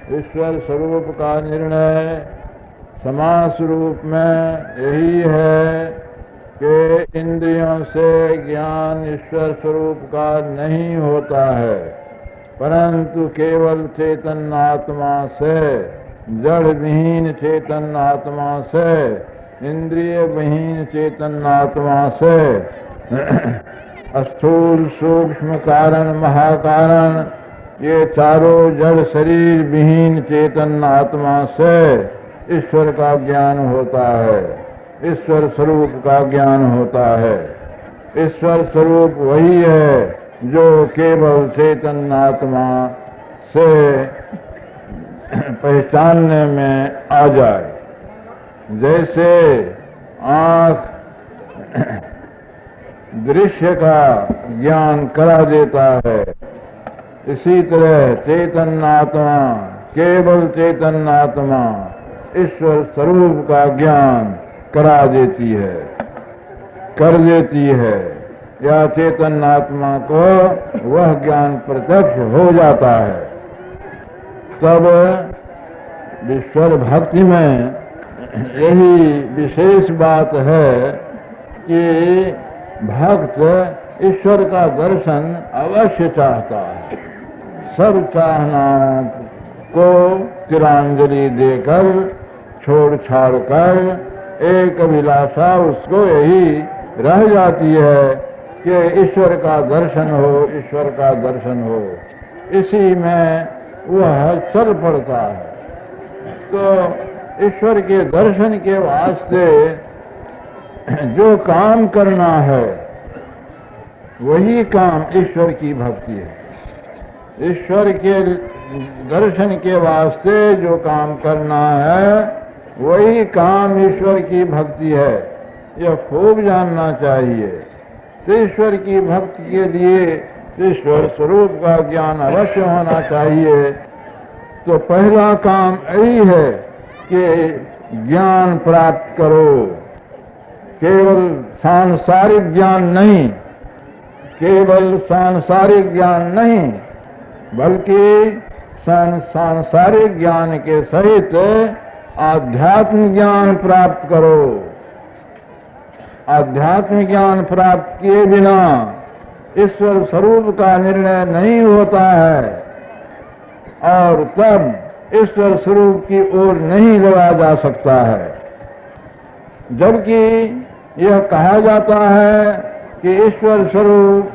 ईश्वर स्वरूप का निर्णय समास रूप में यही है कि इंद्रियों से ज्ञान ईश्वर स्वरूप का नहीं होता है, परंतु केवल चेतन आत्मा से, जड़ विहीन चेतन आत्मा से, इंद्रिय विहीन चेतन आत्मा से स्थूल सूक्ष्म कारण महाकारण ये चारों जड़ शरीर विहीन चेतन आत्मा से ईश्वर का ज्ञान होता है, ईश्वर स्वरूप का ज्ञान होता है। ईश्वर स्वरूप वही है जो केवल चेतन आत्मा से पहचानने में आ जाए। जैसे आँख दृश्य का ज्ञान करा देता है, इसी तरह चेतन आत्मा, केवल चेतन आत्मा ईश्वर स्वरूप का ज्ञान करा देती है, कर देती है, या चेतन आत्मा को वह ज्ञान प्रत्यक्ष हो जाता है। तब ईश्वर भक्ति में यही विशेष बात है कि भक्त ईश्वर का दर्शन अवश्य चाहता है। सब चाहनाओं को तिलांजलि देकर, छोड़ छाड़ कर एक अभिलाषा उसको यही रह जाती है कि ईश्वर का दर्शन हो, ईश्वर का दर्शन हो। इसी में वह चल पड़ता है। तो ईश्वर के दर्शन के वास्ते जो काम करना है वही काम ईश्वर की भक्ति है। ईश्वर के दर्शन के वास्ते जो काम करना है वही काम ईश्वर की भक्ति है। यह खूब जानना चाहिए। तो ईश्वर की भक्ति के लिए ईश्वर स्वरूप का ज्ञान अवश्य होना चाहिए। तो पहला काम यही है कि ज्ञान प्राप्त करो। केवल सांसारिक ज्ञान नहीं, केवल सांसारिक ज्ञान नहीं, बल्कि सांसारिक ज्ञान के सहित आध्यात्म ज्ञान प्राप्त करो। आध्यात्म ज्ञान प्राप्त किए बिना ईश्वर स्वरूप का निर्णय नहीं होता है और तब ईश्वर स्वरूप की ओर नहीं लगा जा सकता है। जबकि यह कहा जाता है कि ईश्वर स्वरूप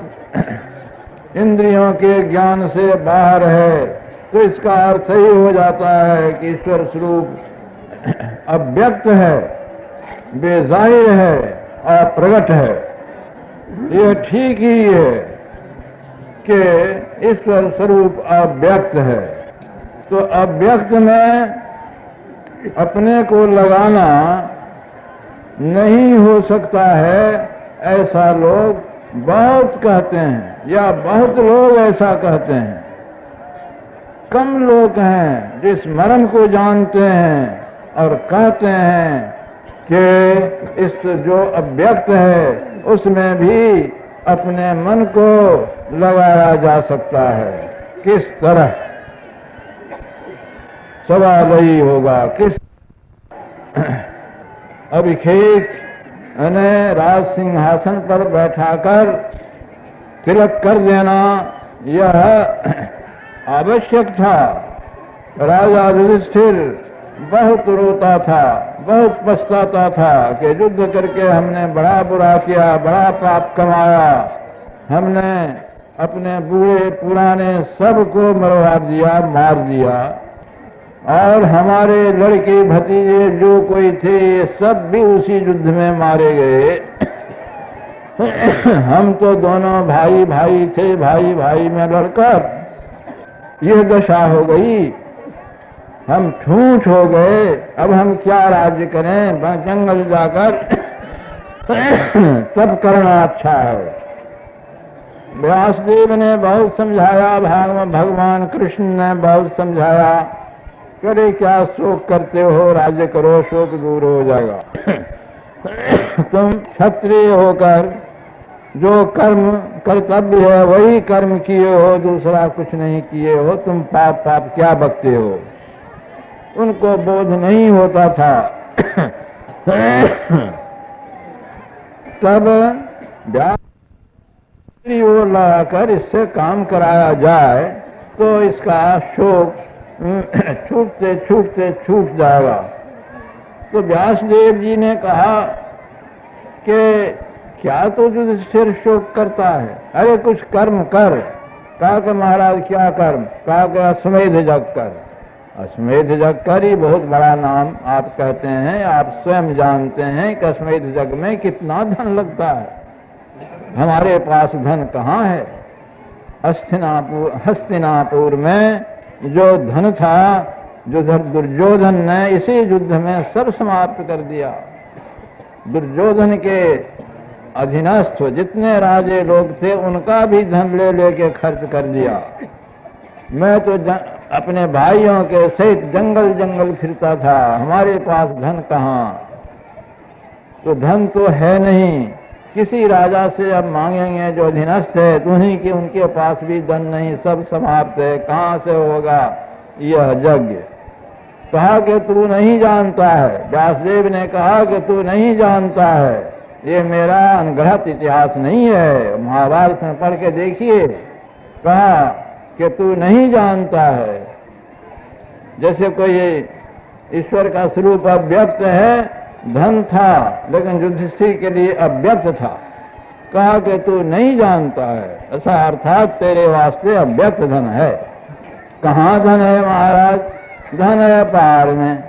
इंद्रियों के ज्ञान से बाहर है, तो इसका अर्थ ही हो जाता है कि ईश्वर स्वरूप अव्यक्त है, बेजाहिर है, अप्रगट है। यह ठीक ही है कि ईश्वर स्वरूप अव्यक्त है। तो अव्यक्त में अपने को लगाना नहीं हो सकता है, ऐसा लोग बहुत कहते हैं, या बहुत लोग ऐसा कहते हैं। कम लोग हैं जिस मर्म को जानते हैं और कहते हैं कि इस जो अव्यक्त है उसमें भी अपने मन को लगाया जा सकता है। किस तरह? सवाल यही होगा, किस अभिषेक ने राज सिंहासन पर बैठाकर तिलक कर देना यह आवश्यक था। राजा युधिष्ठिर बहुत रोता था, बहुत पछताता था कि युद्ध करके हमने बड़ा बुरा किया, बड़ा पाप कमाया। हमने अपने बूढ़े पुराने सबको मरवा दिया, मार दिया, और हमारे लड़के भतीजे जो कोई थे ये सब भी उसी युद्ध में मारे गए। हम तो दोनों भाई भाई थे, भाई भाई में लड़कर यह दशा हो गई। हम ठूठ हो गए। अब हम क्या राज्य करें? जंगल जाकर तब करना अच्छा है। व्यासदेव ने बहुत समझाया, भगवान कृष्ण ने बहुत समझाया, करे क्या शोक करते हो, राज्य करो, शोक दूर हो जाएगा। तुम क्षत्रिय होकर जो कर्म कर्तव्य है वही कर्म किए हो, दूसरा कुछ नहीं किए हो, तुम पाप पाप क्या बकते हो। उनको बोध नहीं होता था। तब व्यास ओर लगाकर इससे काम कराया जाए तो इसका शोक छूटते छूटते छूट जाएगा। तो व्यासदेव जी ने कहा कि क्या तो युधिष्ठिर शोक करता है, अरे कुछ कर्म कर। कहा कि महाराज क्या कर्म? कहा कि अश्वमेध यज्ञ कर। अश्वमेध यज्ञ कर ही बहुत बड़ा नाम आप कहते हैं, आप स्वयं जानते हैं कि अश्वमेध यज्ञ में कितना धन लगता है। हमारे पास धन कहाँ है? हस्तिनापुर में जो धन था, जो दुर्योधन ने इसी युद्ध में सब समाप्त कर दिया। दुर्योधन के अधीनस्थ जितने राजे लोग थे उनका भी धन ले लेके खर्च कर दिया। मैं तो अपने भाइयों के सहित जंगल जंगल फिरता था, हमारे पास धन कहाँ? तो धन तो है नहीं, किसी राजा से अब मांगेंगे जो अधीनस्थ है, तो उन्हीं के उनके पास भी धन नहीं, सब समाप्त है, कहाँ से होगा यह यज्ञ? कहा कि तू नहीं जानता है। व्यासदेव ने कहा कि तू नहीं जानता है, ये मेरा अनगढ़ंत इतिहास नहीं है, महाभारत में पढ़ के देखिए। कहा कि तू नहीं जानता है, जैसे कोई ईश्वर का स्वरूप अव्यक्त है, धन था लेकिन युधिष्ठिर के लिए अव्यक्त था। कहा कि तू नहीं जानता है, ऐसा अर्थात तेरे वास्ते अव्यक्त धन है। कहाँ धन है महाराज? धन है पहाड़ में।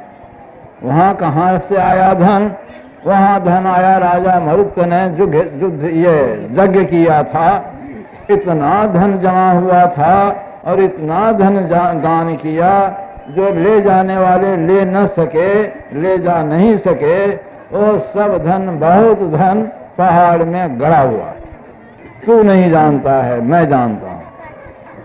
वहां कहाँ से आया धन? वहां धन आया राजा मरुत ने युद्ध ये यज्ञ किया था, इतना धन जमा हुआ था और इतना धन दान किया जो ले जाने वाले ले न सके, ले जा नहीं सके। वो सब धन, बहुत धन पहाड़ में गड़ा हुआ। तू नहीं जानता है, मैं जानता हूं।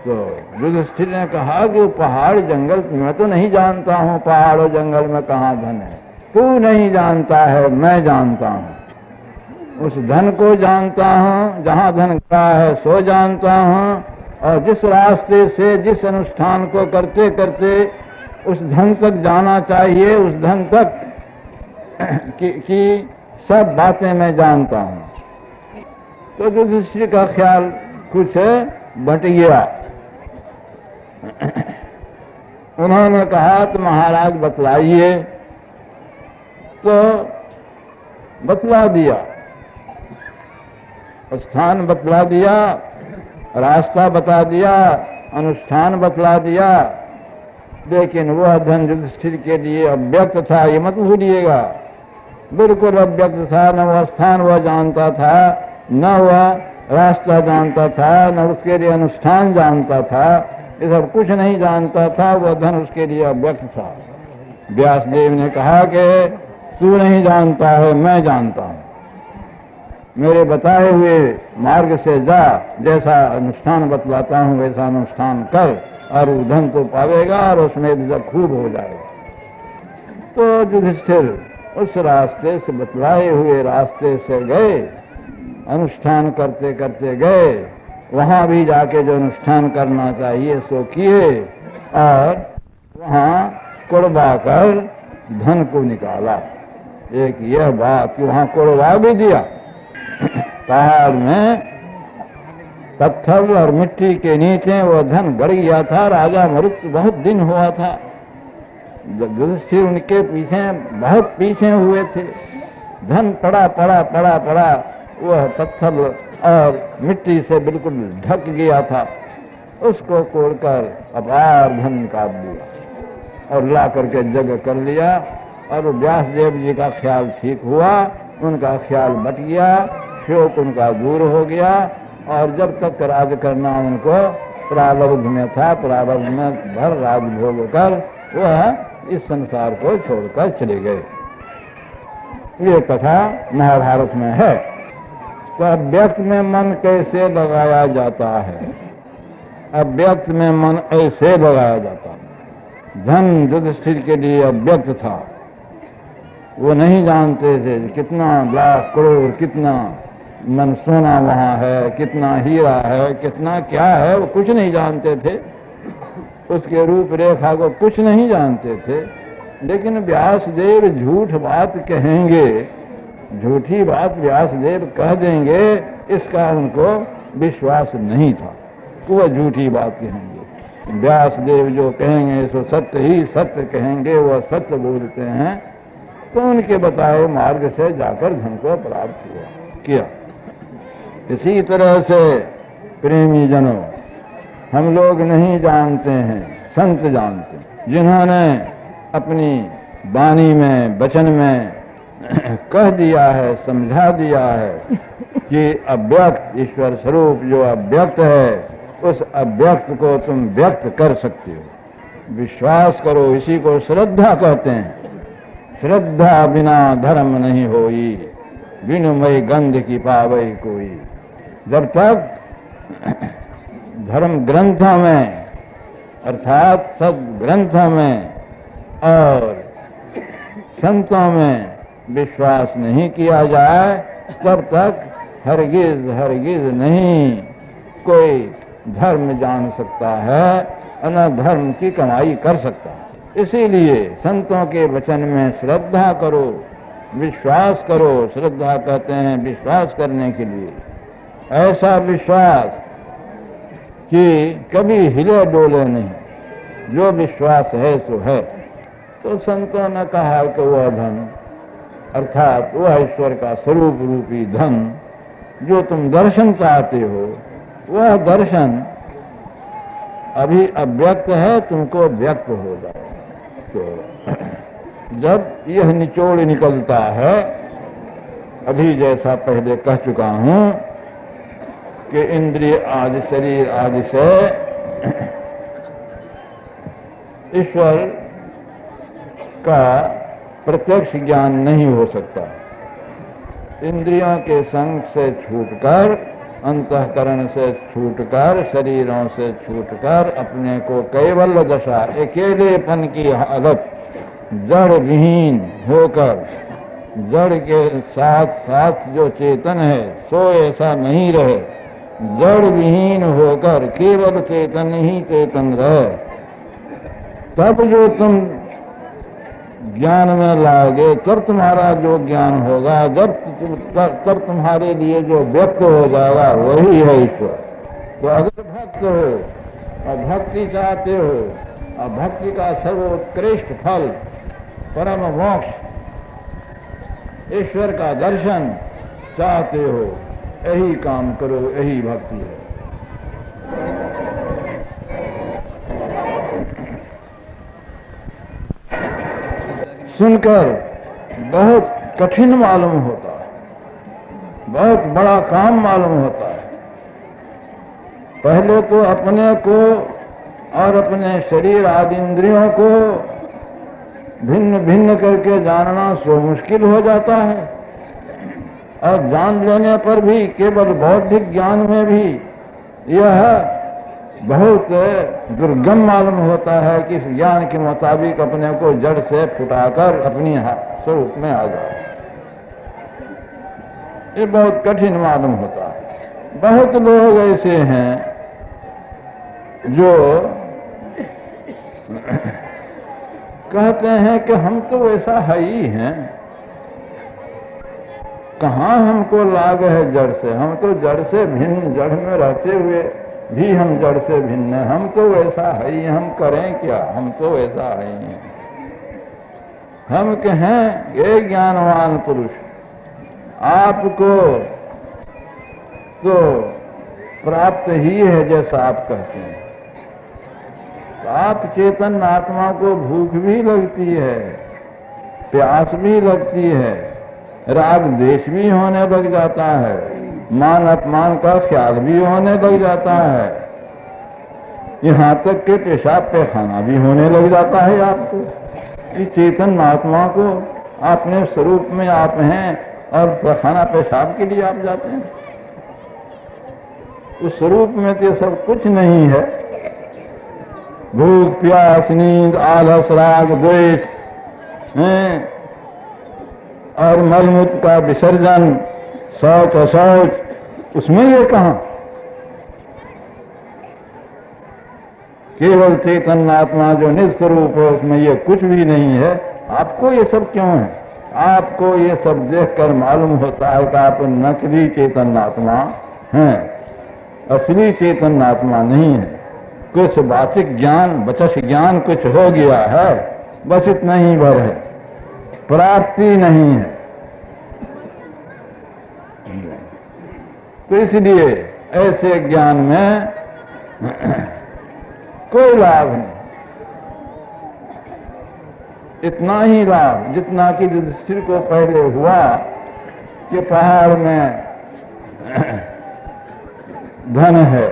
तो युधिष्ठिर ने कहा कि पहाड़ जंगल, मैं तो नहीं जानता हूं पहाड़ और जंगल में कहाँ धन है। तू नहीं जानता है, मैं जानता हूं। उस धन को जानता हूं, जहां धन का है सो जानता हूं, और जिस रास्ते से जिस अनुष्ठान को करते करते उस धन तक जाना चाहिए, उस धन तक की सब बातें मैं जानता हूं। तो युधिष्ठिर का ख्याल कुछ बट गया। उन्होंने कहा तो महाराज बतलाइए। तो बतला दिया, स्थान बतला दिया, रास्ता बता दिया, अनुष्ठान बतला दिया, लेकिन वह धन युधिष्ठिर के लिए अव्यक्त था, ये मत भूलिएगा। बिल्कुल अव्यक्त था, न वह स्थान वह जानता था, न वह रास्ता जानता था, न उसके लिए अनुष्ठान जानता था, ये सब कुछ नहीं जानता था। वह धन उसके लिए अव्यक्त था। व्यासदेव ने कहा कि तू नहीं जानता है, मैं जानता हूं। मेरे बताए हुए मार्ग से जा, जैसा अनुष्ठान बतलाता हूं वैसा अनुष्ठान कर, और वो धन तो पावेगा और उसमें जब खूब हो जाएगा। तो युधिष्ठिर उस रास्ते से, बतलाए हुए रास्ते से गए, अनुष्ठान करते करते गए। वहां भी जाके जो अनुष्ठान करना चाहिए सो किए, और वहां कुड़वा कर धन को निकाला। एक यह बात कि वहां कुड़वा भी दिया। पहाड़ में पत्थर और मिट्टी के नीचे वो धन गड़ गया था। राजा मरुत बहुत दिन हुआ था, युधिष्ठिर उनके पीछे बहुत पीछे हुए थे। धन पड़ा पड़ा पड़ा पड़ा, वह पत्थर और मिट्टी से बिल्कुल ढक गया था। उसको कोड़कर अपार धन निकाल दिया और ला करके जगह कर लिया। और व्यासदेव जी का ख्याल ठीक हुआ, उनका ख्याल बट गया, शोक उनका दूर हो गया। और जब तक राज करना उनको प्रारब्ध में था, प्रारब्ध में भर राज भोग कर वह इस संसार को छोड़कर चले गए। ये कथा महाभारत में है। तो अव्यक्त में मन कैसे लगाया जाता है? अव्यक्त में मन ऐसे लगाया जाता है। धन युधिष्ठिर के लिए अव्यक्त था, वो नहीं जानते थे कितना लाख करोड़, कितना मन सोना वहां है, कितना हीरा है, कितना क्या है, वो कुछ नहीं जानते थे। उसके रूप रेखा को कुछ नहीं जानते थे। लेकिन व्यासदेव झूठ बात कहेंगे, झूठी बात व्यासदेव कह देंगे, इसका उनको विश्वास नहीं था कि वह झूठी बात कहेंगे। व्यासदेव जो कहेंगे सो सत्य ही सत्य कहेंगे, वह सत्य बोलते हैं। तो उनके बताए मार्ग से जाकर धन को प्राप्त किया। इसी तरह से प्रेमी जनों, हम लोग नहीं जानते हैं, संत जानते हैं, जिन्होंने अपनी वाणी में, वचन में कह दिया है, समझा दिया है कि अव्यक्त ईश्वर स्वरूप जो अव्यक्त है, उस अव्यक्त को तुम व्यक्त कर सकते हो। विश्वास करो, इसी को श्रद्धा कहते हैं। श्रद्धा बिना धर्म नहीं होई, बिनु मई गंध की पावई कोई। जब तक धर्म ग्रंथों में, अर्थात सद्ग्रंथों में और संतों में विश्वास नहीं किया जाए, तब तक हरगिज हरगिज नहीं कोई धर्म जान सकता है, न धर्म की कमाई कर सकता है। इसीलिए संतों के वचन में श्रद्धा करो, विश्वास करो। श्रद्धा कहते हैं विश्वास करने के लिए, ऐसा विश्वास कि कभी हिले डोले नहीं, जो विश्वास है सो है। तो संतों ने कहा कि वह धन, अर्थात वह ईश्वर का स्वरूप रूपी धन जो तुम दर्शन चाहते हो, वह दर्शन अभी अव्यक्त है, तुमको व्यक्त हो जाए। तो जब यह निचोड़ निकलता है, अभी जैसा पहले कह चुका हूं कि इंद्रिय आदि, शरीर आदि से ईश्वर का प्रत्यक्ष ज्ञान नहीं हो सकता। इंद्रियों के संग से छूटकर, अंतःकरण से छूटकर, शरीरों से छूटकर अपने को कैवल्य दशा, अकेलेपन की हालत, जड़ विहीन होकर, जड़ के साथ साथ जो चेतन है सो ऐसा नहीं रहे, जड़ विहीन होकर केवल चेतन ही चेतन रहे, तब जो तुम ज्ञान में लाओगे, तब तुम्हारा जो ज्ञान होगा, तब तुम्हारे लिए जो व्यक्त हो जाएगा वही है ईश्वर। तो अगर भक्त हो और भक्ति चाहते हो और भक्ति का सर्वोत्कृष्ट फल परम मोक्ष ईश्वर का दर्शन चाहते हो, यही काम करो, यही भक्ति है। सुनकर बहुत कठिन मालूम होता है, बहुत बड़ा काम मालूम होता है। पहले तो अपने को और अपने शरीर आदि इंद्रियों को भिन्न भिन्न करके जानना सो मुश्किल हो जाता है, और जान लेने पर भी केवल बौद्धिक ज्ञान में भी यह बहुत दुर्गम मालूम होता है कि इस ज्ञान के मुताबिक अपने को जड़ से फुटाकर अपनी स्वरूप में आ जाए। ये बहुत कठिन मालूम होता है। बहुत लोग ऐसे हैं जो कहते हैं कि हम तो वैसा है ही हैं, कहाँ हमको लाग है जड़ से, हम तो जड़ से भिन्न, जड़ में रहते हुए भी हम जड़ से भिन्न हैं, हम तो वैसा है ही, हम करें क्या, हम तो वैसा है ही हैं। हम कहें ये ज्ञानवान पुरुष, आपको तो प्राप्त ही है जैसा आप कहते हैं। तो आप चेतन आत्मा को भूख भी लगती है, प्यास भी लगती है, राग द्वेष भी होने लग जाता है, मान अपमान का ख्याल भी होने लग जाता है, यहाँ तक कि पेशाब पैखाना भी होने लग जाता है आपको। इस चेतन आत्मा को अपने स्वरूप में आप हैं और पैखाना पेशाब के लिए आप जाते हैं। उस स्वरूप में तो सब कुछ नहीं है। भूख प्यास नींद आलस राग द्वेष और मलमूत्र का विसर्जन, शौच अशौच, उसमें ये कहां? केवल चेतन आत्मा जो निस्वरूप है उसमें ये कुछ भी नहीं है। आपको ये सब क्यों है? आपको ये सब देखकर मालूम होता है कि आप नकली चेतन आत्मा हैं, असली चेतन आत्मा नहीं है। कुछ वाचिक ज्ञान, वचस ज्ञान कुछ हो गया है, बस इतना ही भर है, प्राप्ति नहीं है। तो इसलिए ऐसे ज्ञान में कोई लाभ नहीं। इतना ही लाभ जितना कि युधिष्ठिर को पहले हुआ कि पहाड़ में धन है,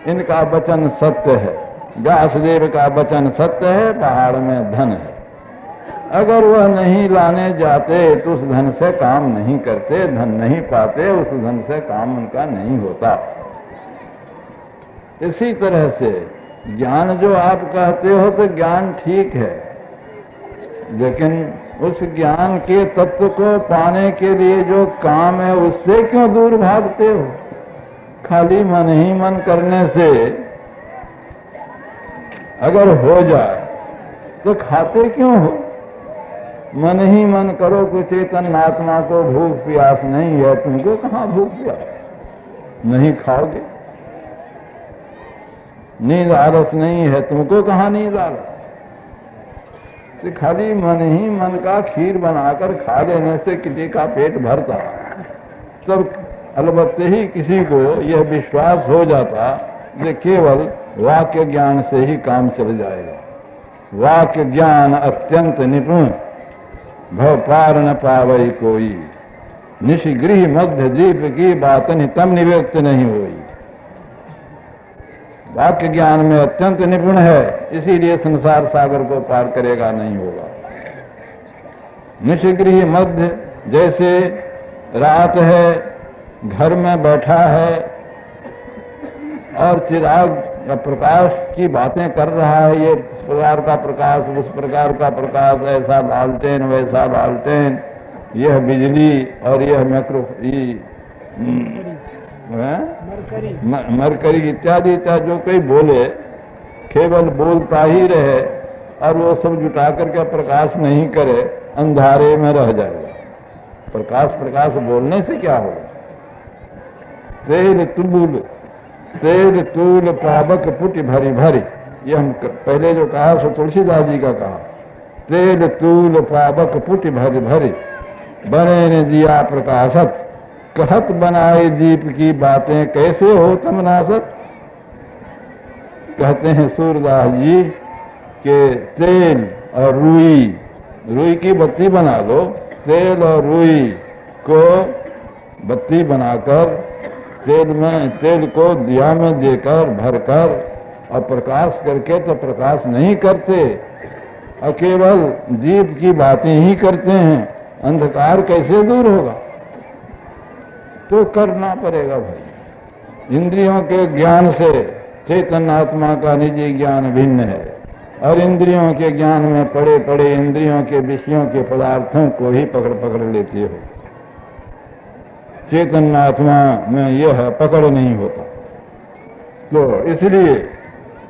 इनका वचन सत्य है, व्यासदेव का वचन सत्य है, पहाड़ में धन है। अगर वह नहीं लाने जाते तो उस धन से काम नहीं करते, धन नहीं पाते, उस धन से काम उनका नहीं होता। इसी तरह से ज्ञान जो आप कहते हो तो ज्ञान ठीक है, लेकिन उस ज्ञान के तत्व को पाने के लिए जो काम है उससे क्यों दूर भागते हो? खाली मन ही मन करने से अगर हो जाए तो खाते क्यों हो? मन ही मन करो कि चेतन आत्मा को भूख प्यास नहीं है, तुमको कहां भूख प्यास? नहीं खाओगे। नींद आलस नहीं है, तुमको कहां नींद आलस? तो खाली मन ही मन का खीर बनाकर खा लेने से किसी का पेट भरता, तब अलबत्ते ही किसी को यह विश्वास हो जाता कि केवल वाक्य ज्ञान से ही काम चल जाएगा। वाक्य ज्ञान अत्यंत निपुण, भव पार न पावई कोई, निशिगृह मध्य दीप की बात तम निव्यक्त नहीं हुई। वाक्य ज्ञान में अत्यंत निपुण है, इसीलिए संसार सागर को पार करेगा नहीं होगा। निशिगृह मध्य, जैसे रात है, घर में बैठा है और चिराग प्रकाश की बातें कर रहा है, ये इस प्रकार का प्रकाश, उस प्रकार का प्रकाश, ऐसा लालटेन वैसा लालटेन, यह बिजली और यह मरकरी इत्यादि इत्यादि जो कोई बोले, केवल बोलता ही रहे और वो सब जुटा करके प्रकाश नहीं करे, अंधारे में रह जाएगा। प्रकाश बोलने से क्या होगा? तेल तूल पावक पुट भरी भरी, ये हम पहले जो कहा सो तुलसीदास जी का कहा। तेल तूल पावक पुट भरी भरी, बने ने दिया प्रकाशत, कहत बनाए दीप की बातें कैसे हो तम नासत। कहते हैं सूरदास जी कि तेल और रुई की बत्ती बना लो, तेल और रुई को बत्ती बनाकर तेल को दिया में देकर भरकर और प्रकाश करके तो प्रकाश नहीं करते, और केवल दीप की बातें ही करते हैं, अंधकार कैसे दूर होगा? तो करना पड़ेगा भाई। इंद्रियों के ज्ञान से चेतन आत्मा का निजी ज्ञान भिन्न है, और इंद्रियों के ज्ञान में पड़े पड़े इंद्रियों के विषयों के पदार्थों को ही पकड़ लेते हो। चेतन आत्मा में यह पकड़ नहीं होता। तो इसलिए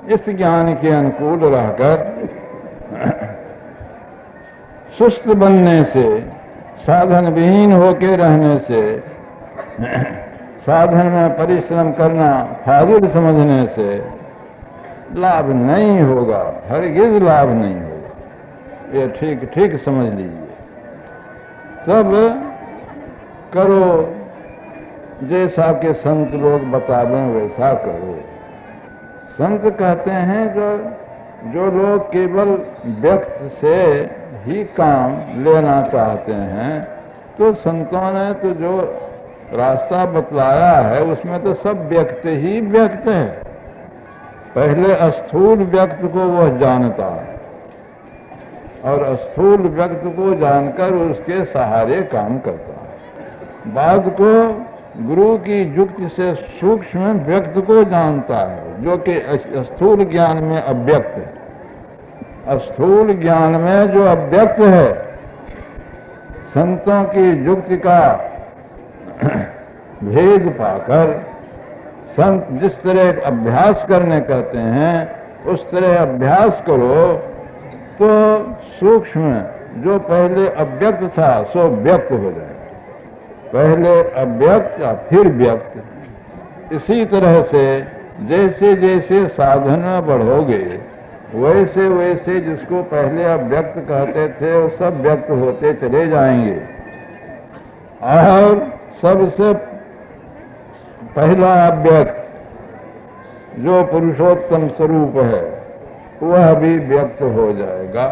इस ज्ञान के अनुकूल रहकर सुस्त बनने से, साधन विहीन होकर रहने से, साधन में परिश्रम करना फाजिल समझने से लाभ नहीं होगा, हरगिज लाभ नहीं होगा। ये ठीक समझ लीजिए। तब करो जैसा कि संत लोग बतावें वैसा करो। संत कहते हैं जो लोग केवल व्यक्त से ही काम लेना चाहते हैं, तो संतों ने तो जो रास्ता बतलाया है उसमें तो सब व्यक्त ही व्यक्त है। पहले स्थूल व्यक्त को वह जानता है और स्थूल व्यक्त को जानकर उसके सहारे काम करता है। बाद को गुरु की युक्ति से सूक्ष्म व्यक्त को जानता है, जो कि स्थूल ज्ञान में अव्यक्त है। स्थूल ज्ञान में जो अव्यक्त है, संतों की युक्ति का भेद पाकर संत जिस तरह अभ्यास करने कहते हैं उस तरह अभ्यास करो तो सूक्ष्म जो पहले अव्यक्त था सो व्यक्त हो जाएगा। पहले अव्यक्त फिर व्यक्त। इसी तरह से जैसे जैसे साधन में बढ़ोगे वैसे वैसे जिसको पहले अव्यक्त कहते थे वो सब व्यक्त होते चले जाएंगे और सबसे पहला अव्यक्त जो पुरुषोत्तम स्वरूप है वह भी व्यक्त हो जाएगा।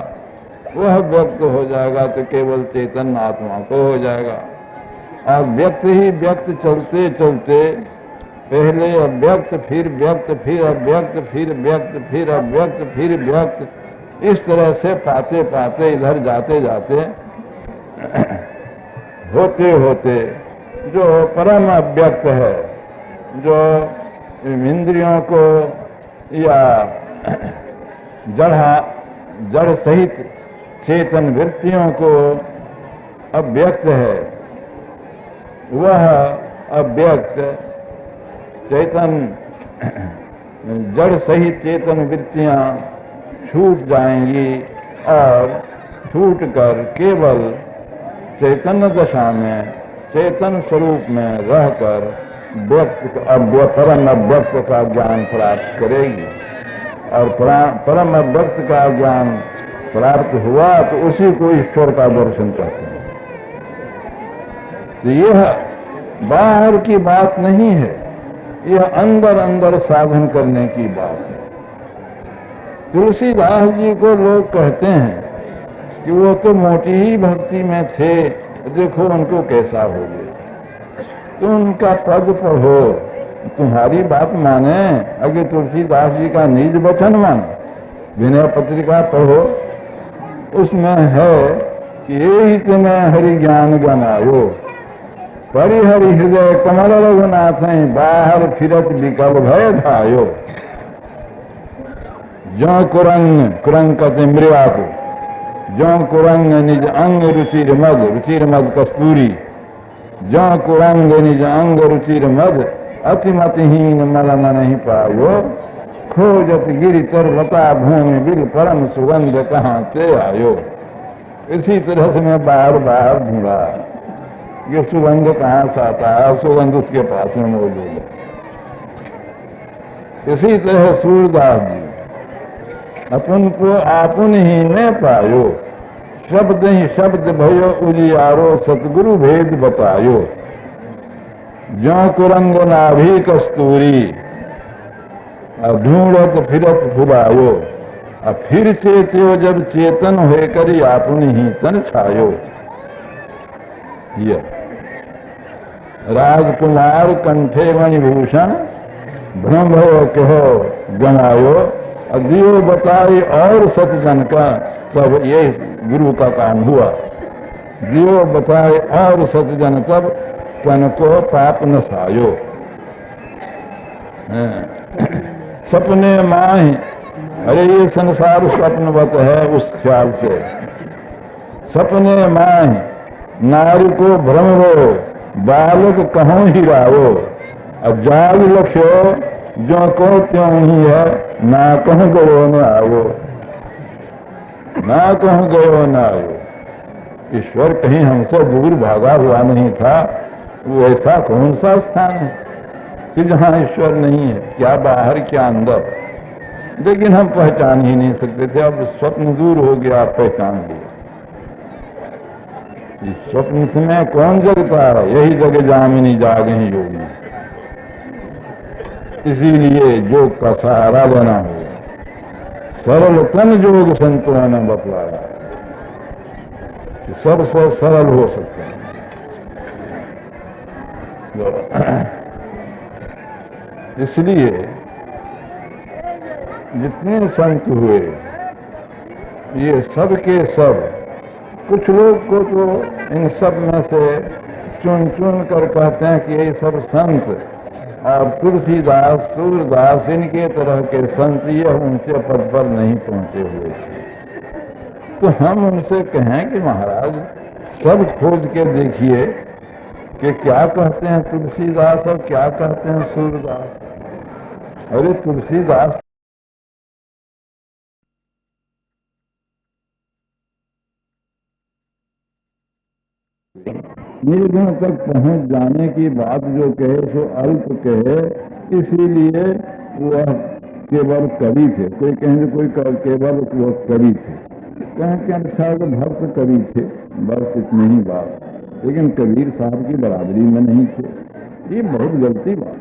वह व्यक्त हो जाएगा तो केवल चेतन आत्मा को हो जाएगा। और व्यक्त ही व्यक्त चलते चलते पहले अव्यक्त फिर व्यक्त फिर अव्यक्त फिर व्यक्त फिर अव्यक्त फिर व्यक्त, इस तरह से पाते पाते इधर जाते जाते होते होते जो परम अव्यक्त है, जो इंद्रियों को या जड़ सहित चेतन वृत्तियों को अव्यक्त है, वह अव्यक्त चेतन जड़ सहित चेतन वृत्तियां छूट जाएंगी और छूट कर केवल चैतन्य दशा में चेतन स्वरूप में रहकर परम अव्यक्त का ज्ञान प्राप्त करेगी। और परम अव्यक्त का ज्ञान प्राप्त हुआ तो उसी को ईश्वर का दर्शन कहते हैं। तो यह बाहर की बात नहीं है, यह अंदर अंदर साधन करने की बात है। तुलसीदास जी को लोग कहते हैं कि वो तो मोटी ही भक्ति में थे, देखो उनको कैसा हो गया। तो उनका पद पढ़ो, तुम्हारी बात माने, अगर तुलसीदास जी का निज वचन माने, विनय पत्रिका पढ़ो, उसमें है कि यही तुम्हें हरि ज्ञान गनायो, परिहरि हृदय कमल रघुनाथ बाहर फिरत विकल भय धायो। ज्यों कुरंग कते मृया को, ज्यों कुरंग निज अंग रुचिर मद कस्तूरी, ज्यों कुरंग निज अंग रुचिर मद अतिमतिहीन मल नहीं पायो, खोजत गिरि तरवता भूमि बिल परम सुगंध कहाँ से आयो। इसी तरह से मैं बाहर बाहर ढूंढा, ये सुगंध कहाँ से आता है, सुगंध उसके पास में मौजूद है। इसी तरह सूरदास जी अपन को आपुन ही न पायो, शब्द ही शब्द भयो उजियारो सतगुरु भेद बतायो। ज्यों कुरंग नाभि कस्तूरी ढूंढत फिरत भुलायो, फिर चेत्यो जब चेतन होकर आपुन ही तन छायो। राजकुमार कंठे मणिभूषण भ्रम भयो कहो गणायो, दियो बताई और सतजन का, तब ये गुरु का काम हुआ। दियो बताए और सतजन तब तन को पाप न सायो। सपने माही, अरे ये संसार स्वप्नवत है, उस ख्याल से सपने माही नारी को भ्रम हो, बालक कहूं ही रावो। जाग लक्ष्यो जो को त्यों ही है, ना कहूं गयो न आवो, ना कहूं गयो न आयो। ईश्वर कहीं हमसे दूर भागा हुआ नहीं था। वो ऐसा कौन सा स्थान है कि जहां ईश्वर नहीं है, क्या बाहर क्या अंदर, लेकिन हम पहचान ही नहीं सकते थे। अब स्वप्न दूर हो गया, आप पहचान लिया। इस स्वप्न में कौन जगता है, यही जगह जामिनी जागही योगी। इसीलिए योग का सहारा लेना होगा। सरल तन योग संतों ने बतलाया कि सबसे सरल हो सकता है। इसलिए जितने संत हुए ये सब के सब, कुछ लोग को तो इन सब में से चुन चुन कर कहते हैं कि ये सब संत, और तुलसीदास सूरदास इनके तरह के संत ये ऊंचे पद पर नहीं पहुंचे हुए थे। तो हम उनसे कहें कि महाराज सब खोज के देखिए कि क्या कहते हैं तुलसीदास और क्या कहते हैं सूरदास। अरे तुलसीदास निर्गुण तक पहुंच जाने की बात जो कहे सो अल्प कहे, इसीलिए वह केवल कवि थे। कोई कहेंगे कोई केवल वो कवि थे, कहें के अनुसार तो भक्त कवि थे, बस इतनी ही बात। लेकिन कबीर साहब की बराबरी में नहीं थे, ये बहुत गलती बात,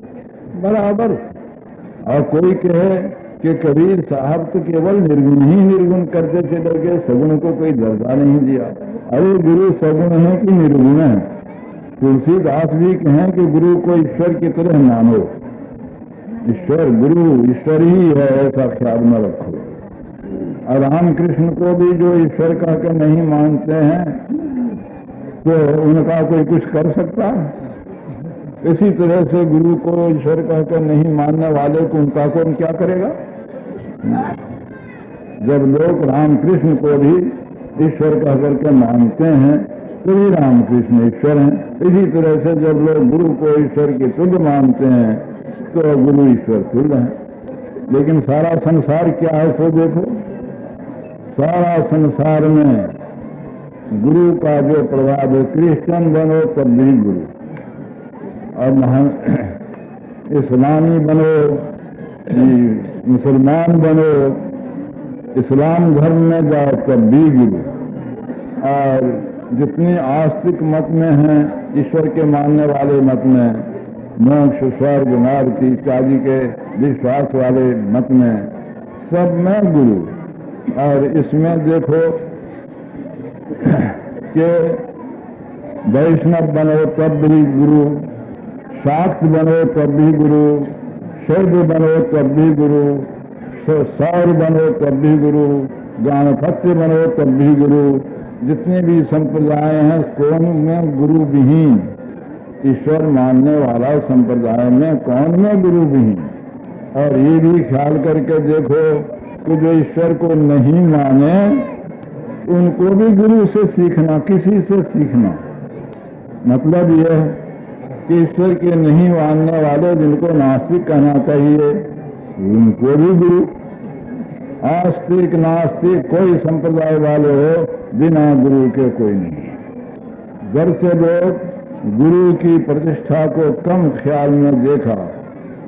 बराबर। और कोई कहे कि कबीर साहब तो केवल निर्गुण ही निर्गुण करते चले गए, सगुण को कोई दर्जा नहीं दिया। अरे गुरु सगुण है कि निर्गुण है? तुलसीदास भी कहें कि गुरु को ईश्वर की तरह मानो, ईश्वर गुरु ईश्वर ही है ऐसा ख्याल में रखो। और रामकृष्ण को भी जो ईश्वर कहकर नहीं मानते हैं तो उनका कोई कुछ कर सकता है? इसी तरह से गुरु को ईश्वर कहकर नहीं मानने वाले को उनका कौन क्या करेगा? जब लोग रामकृष्ण को भी ईश्वर कहकर के मानते हैं तो भी रामकृष्ण ईश्वर हैं। इसी तरह से जब लोग गुरु को ईश्वर के तुल्य मानते हैं तो गुरु ईश्वर तुल्य हैं। लेकिन सारा संसार क्या है सो देखो, सारा संसार में गुरु का जो प्रभाव है, क्रिश्चियन बनो तब भी गुरु, और महान इस्लामी बनो, मुसलमान बनो, इस्लाम धर्म में जाओ तब भी गुरु। और जितने आस्तिक मत में हैं, ईश्वर के मानने वाले मत में, मोक्ष स्वर्ग नरक इत्यादि के विश्वास वाले मत में, सब में गुरु। और इसमें देखो कि वैष्णव बनो तब भी गुरु, शाक्त बनो तब भी गुरु, शैव बनो तब भी गुरु, सौर बनो तब भी गुरु, गाणपत्य बनो तब भी गुरु। जितने भी संप्रदाय हैं कौन में गुरु विहीन, ईश्वर मानने वाला संप्रदाय में कौन में गुरु विहीन? और ये भी ख्याल करके देखो कि जो ईश्वर को नहीं माने उनको भी गुरु से सीखना, किसी से सीखना। मतलब यह है कि ईश्वर के नहीं मानने वाले जिनको नास्तिक कहना चाहिए उनको भी गुरु। आस्तिक नास्तिक कोई संप्रदाय वाले हो, बिना गुरु के कोई नहीं। जब से लोग गुरु की प्रतिष्ठा को कम ख्याल में देखा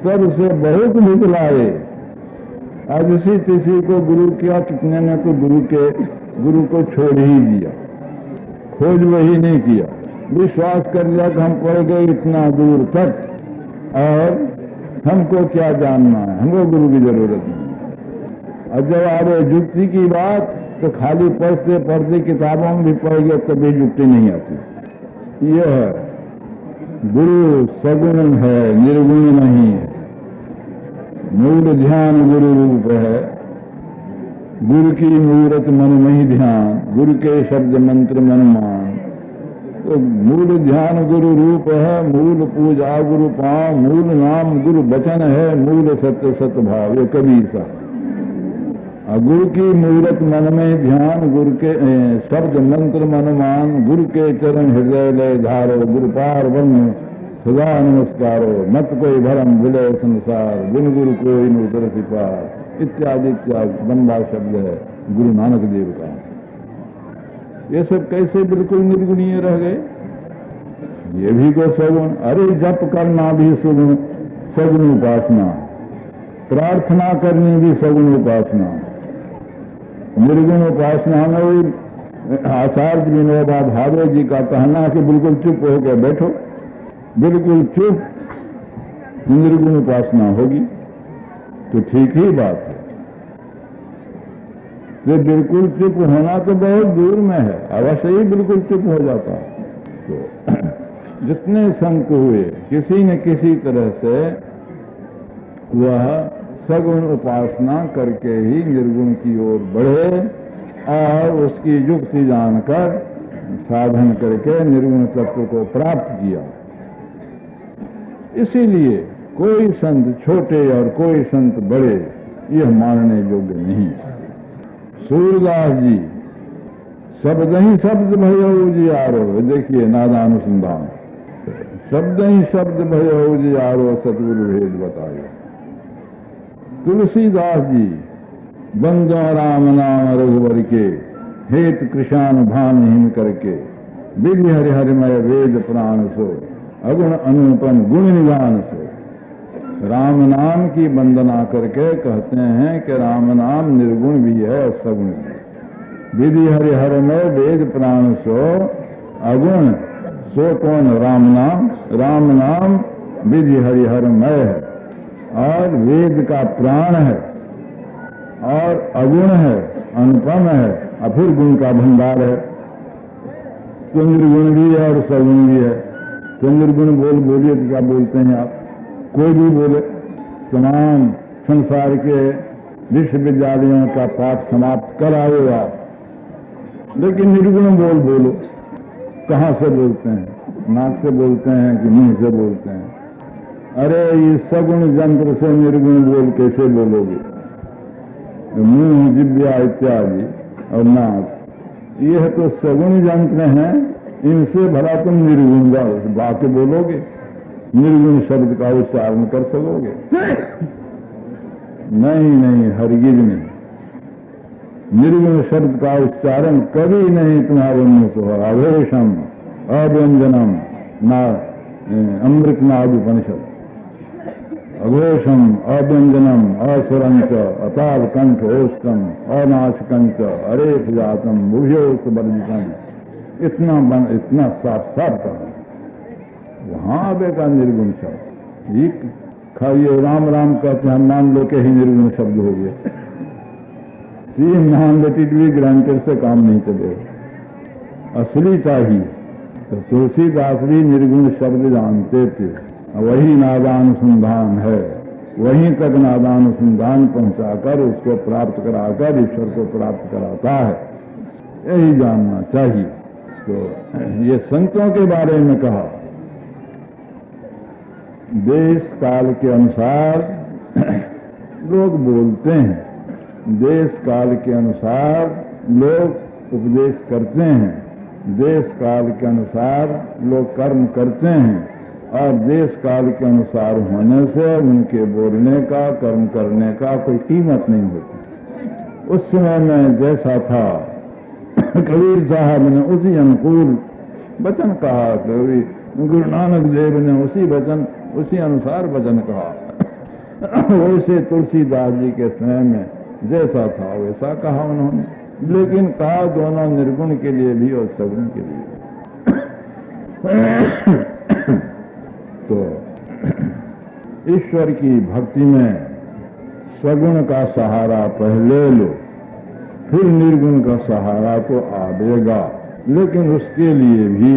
तब से बहुत बदलाए। आज इसी किसी को गुरु किया, कितने ने तो गुरु को छोड़ ही दिया, खोज वही नहीं किया, विश्वास कर लिया कि हम पड़ गए इतना दूर तक और हमको क्या जानना है, हमको गुरु की जरूरत नहीं। और जब आ रहे जुक्ति की बात तो खाली पढ़ते पढ़ते किताबों में भी पढ़ गए तभी जुक्ति नहीं आती। यह है गुरु सगुण है, निर्गुण नहीं है। मूल ध्यान गुरु रूप है, गुरु की मूरत मन में ही ध्यान, गुरु के शब्द मंत्र मन मान। तो मूल ध्यान गुरु रूप है, मूल पूजा गुरु पांव, मूल नाम गुरु वचन है, मूल सत्य सत भाव। ये कबीर सा गुरु की मूरत मन में ध्यान, गुरु के शब्द मंत्र मन मान, गुरु के चरण हृदय लय धारो, गुरु पार वन सदा नमस्कारो, मत कोई भरम विलय संसार, बिन गुरु कोई नूतर सिपार, इत्यादि इत्यादि लंबा शब्द है गुरु नानक देव का। ये सब कैसे बिल्कुल निर्गुणीय रह गए? ये भी को सगुण। अरे जप करना भी सगुण, सगुण उपासना, प्रार्थना करनी भी सगुण उपासना। निर्गुण उपासना में आचार्य विनोबा भावे जी का कहना कि बिल्कुल चुप होकर बैठो, बिल्कुल चुप, निर्गुण उपासना होगी। तो ठीक ही बात है, तो बिल्कुल चुप होना तो बहुत दूर में है, अवश्य ही बिल्कुल चुप हो जाता है। तो जितने संत हुए किसी न किसी तरह से वह सगुण उपासना करके ही निर्गुण की ओर बढ़े और उसकी युक्ति जानकर साधन करके निर्गुण तत्व को प्राप्त किया। इसीलिए कोई संत छोटे और कोई संत बड़े यह मानने योग्य नहीं। सूरदास जी शब्द ही शब्द भयो उजियारो, देखिए नादानुसंधान, शब्द ही शब्द भयो उजियारो, सतगुरु भेद बतायो। तुलसीदास जी बंदो राम नाम रघुवर के, हेत कृषान भानहीन करके, विधि हरि हरिमय वेद प्राण सो, अगुण अनुपम गुण निधान सो। राम नाम की वंदना करके कहते हैं कि राम नाम निर्गुण भी है और सगुण भी है। विधि हरि हरिमय वेद प्राण सो, अगुण सो कौन? राम नाम। राम नाम विधि हरि हरिमय है और वेद का प्राण है और अगुण है, अनुपम है और फिर गुण का भंडार है। तो निर्गुण भी है और सगुण भी है। तो निर्गुण बोलिए तो क्या बोलते हैं आप? कोई भी बोले। तमाम संसार के विश्वविद्यालयों का पाठ समाप्त कराओ आप, लेकिन निर्गुण बोलो। कहाँ से बोलते हैं? नाक से बोलते हैं कि मुंह से बोलते हैं? अरे ये सगुण यंत्र से निर्गुण बोल कैसे बोलोगे? मुंह, जिब्या इत्यादि और नाक, यह तो सगुण यंत्र हैं, इनसे भला तुम निर्गुण वाक्य बोलोगे? निर्गुण शब्द का उच्चारण कर सकोगे? नहीं, हरगिज नहीं। निर्गुण शब्द का उच्चारण कभी नहीं तुम्हारे मुंह से हो। अघोषम अव्यंजनम ना अमृतनाद उपनिषद। अघोषम अव्यंजनम असुरंच अताल कंठ ओष्टम अनाशकंच अरेख जातम भुजोस वर्जितम। इतना साफ कहा। वहां आवेगा निर्गुण शब्द। ये खाइए राम राम कहते हैं, मान लो के ही निर्गुण शब्द हो गए। तीन नाम लेटी भी ग्रांटेड से काम नहीं चलेगा, असली चाहिए। तो तुलसीदास भी निर्गुण शब्द जानते थे। वही नादानुसंधान है, वहीं तक नादानुसंधान पहुंचाकर उसको प्राप्त कराकर ईश्वर को प्राप्त कराता है। यही जानना चाहिए। तो ये संतों के बारे में कहा, देश काल के अनुसार लोग बोलते हैं, देश काल के अनुसार लोग उपदेश करते हैं, देश काल के अनुसार लोग कर्म करते हैं और देश काल के अनुसार होने से उनके बोलने का, कर्म करने का कोई कीमत नहीं होती। उस समय में जैसा था कबीर साहब ने उसी अनुकूल वचन कहा, कभी गुरु नानक देव ने उसी अनुसार वचन कहा। वैसे तुलसीदास जी के समय में जैसा था वैसा कहा उन्होंने, लेकिन कहा दोनों निर्गुण के लिए भी और सगुण के लिए। तो ईश्वर की भक्ति में सगुण का सहारा पहले लो, फिर निर्गुण का सहारा तो आवेगा, लेकिन उसके लिए भी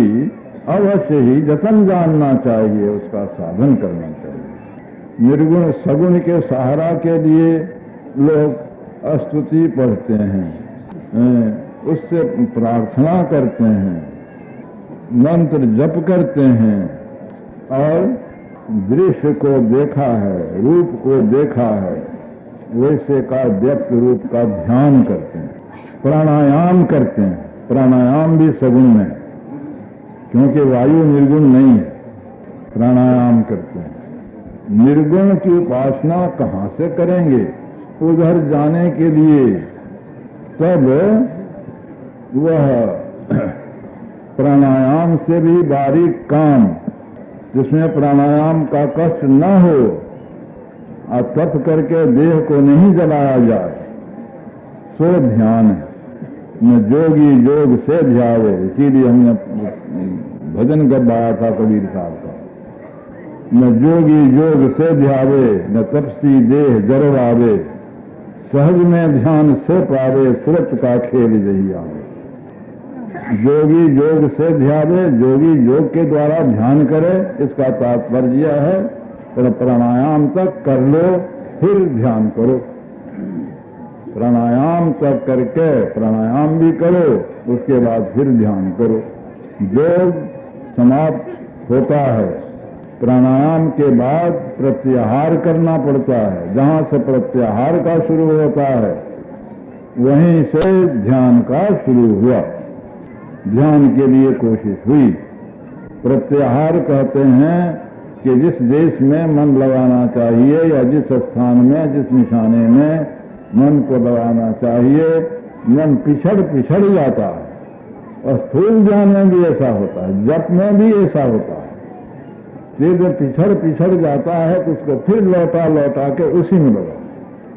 अवश्य ही जतन जानना चाहिए, उसका साधन करना चाहिए। निर्गुण सगुण के सहारा के लिए लोग स्तुति पढ़ते हैं, उससे प्रार्थना करते हैं, मंत्र जप करते हैं और दृश्य को देखा है, रूप को देखा है, वैसे का व्यक्त रूप का ध्यान करते हैं, प्राणायाम करते हैं। प्राणायाम भी सगुण में, क्योंकि वायु निर्गुण नहीं है। प्राणायाम करते हैं। निर्गुण की उपासना कहाँ से करेंगे? उधर जाने के लिए तब वह प्राणायाम से भी बारीक काम, जिसमें प्राणायाम का कष्ट न हो और तप करके देह को नहीं जलाया जाए, सो ध्यान है। न जोगी जोग से ध्यावे, इसीलिए हमने भजन गवाया था कबीर साहब का। न जोगी जोग से ध्यावे, न तपसी देह जरवावे, सहज में ध्यान से पावे, सुरत का खेल यही आवे। जोगी जोग से ध्यावे, जोगी योग के द्वारा ध्यान करे, इसका तात्पर्य है प्राणायाम तक कर लो फिर ध्यान करो। प्राणायाम तक करके प्राणायाम भी करो, उसके बाद फिर ध्यान करो। योग समाप्त होता है, प्राणायाम के बाद प्रत्याहार करना पड़ता है। जहां से प्रत्याहार का शुरू होता है वहीं से ध्यान का शुरू हुआ, ध्यान के लिए कोशिश हुई। प्रत्याहार कहते हैं कि जिस देश में मन लगाना चाहिए या जिस स्थान में, जिस निशाने में मन को लगाना चाहिए, मन पिछड़ पिछड़ जाता है। और स्थूल ध्यान में भी ऐसा होता है, जप में भी ऐसा होता है। ये जब पिछड़ पिछड़ जाता है तो उसको फिर लौटा लौटा के उसी में लगाओ,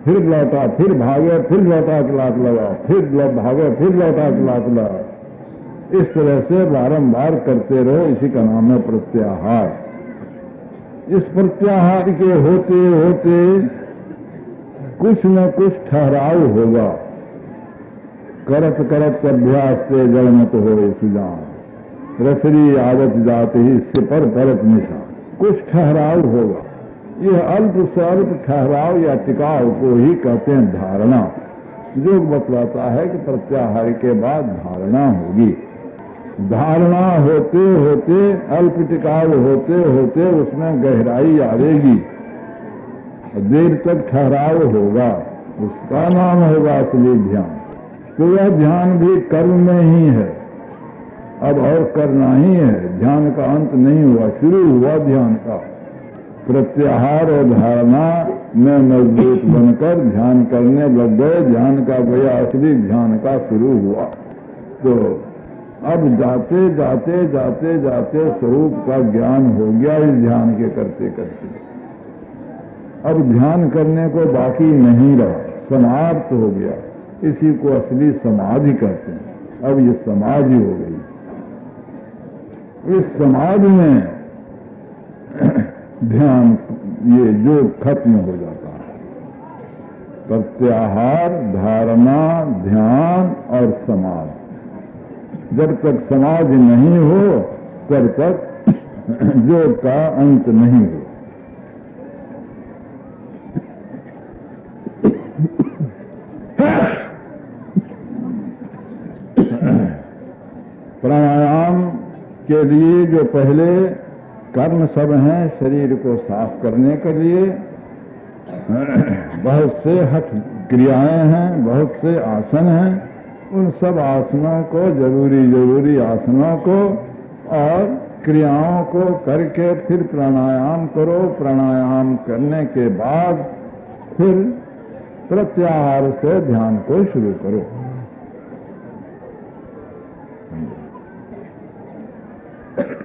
फिर लौटा, फिर भागे, फिर लौटा के लात लगाओ, फिर भागे, फिर लौटा के लात लगाओ। इस तरह से बारंबार करते रहो। इसी का नाम है प्रत्याहार। इस प्रत्याहार के होते होते कुछ न कुछ ठहराव होगा। करत करत अभ्यास से जड़मत हो सुजान, रसरी आदत जाते ही सिपर परत निशान। कुछ ठहराव होगा। यह अल्प से अल्प ठहराव या टिकाव को ही कहते हैं धारणा। जो बतलाता है कि प्रत्याहार के बाद धारणा होगी। धारणा होते होते, अल्प टिकाव होते होते उसमें गहराई आवेगी, देर तक ठहराव होगा। उसका नाम होगा असली ध्यान। तो यह ध्यान भी कर्म में ही है, अब और करना ही है। ध्यान का अंत नहीं हुआ, शुरू हुआ ध्यान का। प्रत्याहार और धारणा में मजबूत बनकर ध्यान करने लग गए। ध्यान का गया असली ध्यान का शुरू हुआ। तो अब जाते जाते जाते जाते स्वरूप का ज्ञान हो गया इस ध्यान के करते करते। अब ध्यान करने को बाकी नहीं रहा, समाप्त हो गया। इसी को असली समाधि कहते हैं। अब ये समाधि हो गई। इस समाधि में ध्यान, ये जो खत्म हो जाता है। प्रत्याहार, धारणा, ध्यान और समाधि। जब तक समाधि नहीं हो तब तक योग का अंत नहीं हो। प्राणायाम के लिए जो पहले कर्म सब हैं, शरीर को साफ करने के लिए बहुत से हठ क्रियाएं हैं, बहुत से आसन हैं। उन सब आसनों को, जरूरी आसनों को और क्रियाओं को करके फिर प्राणायाम करो। प्राणायाम करने के बाद फिर प्रत्याहार से ध्यान को शुरू करो।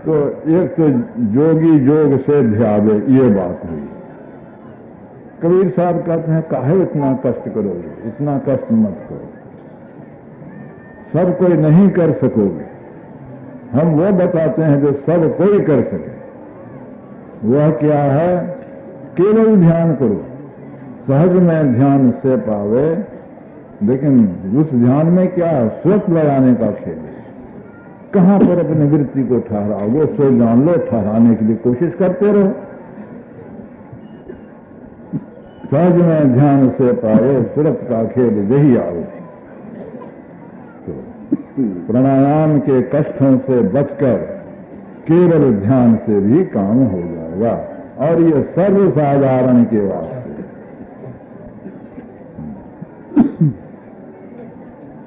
तो एक तो जोगी जोग से ध्यावे, ये बात हुई। कबीर साहब कहते हैं, काहे इतना कष्ट करोगे, इतना कष्ट मत करो, सब कोई नहीं कर सकोगे। हम वो बताते हैं जो सब कोई कर सके। वह क्या है? केवल ध्यान करो। सहज में ध्यान से पावे, लेकिन उस ध्यान में क्या है? स्वत लगाने का खेल है। कहां पर अपनी वृत्ति को ठहराओगे सो जान लो। ठहराने के लिए कोशिश करते रहो। सहज में ध्यान से पावे, स्वत का खेल यही आओ। प्राणायाम के कष्टों से बचकर केवल ध्यान से भी काम हो जाएगा। और ये सर्वसाधारण के वास्ते।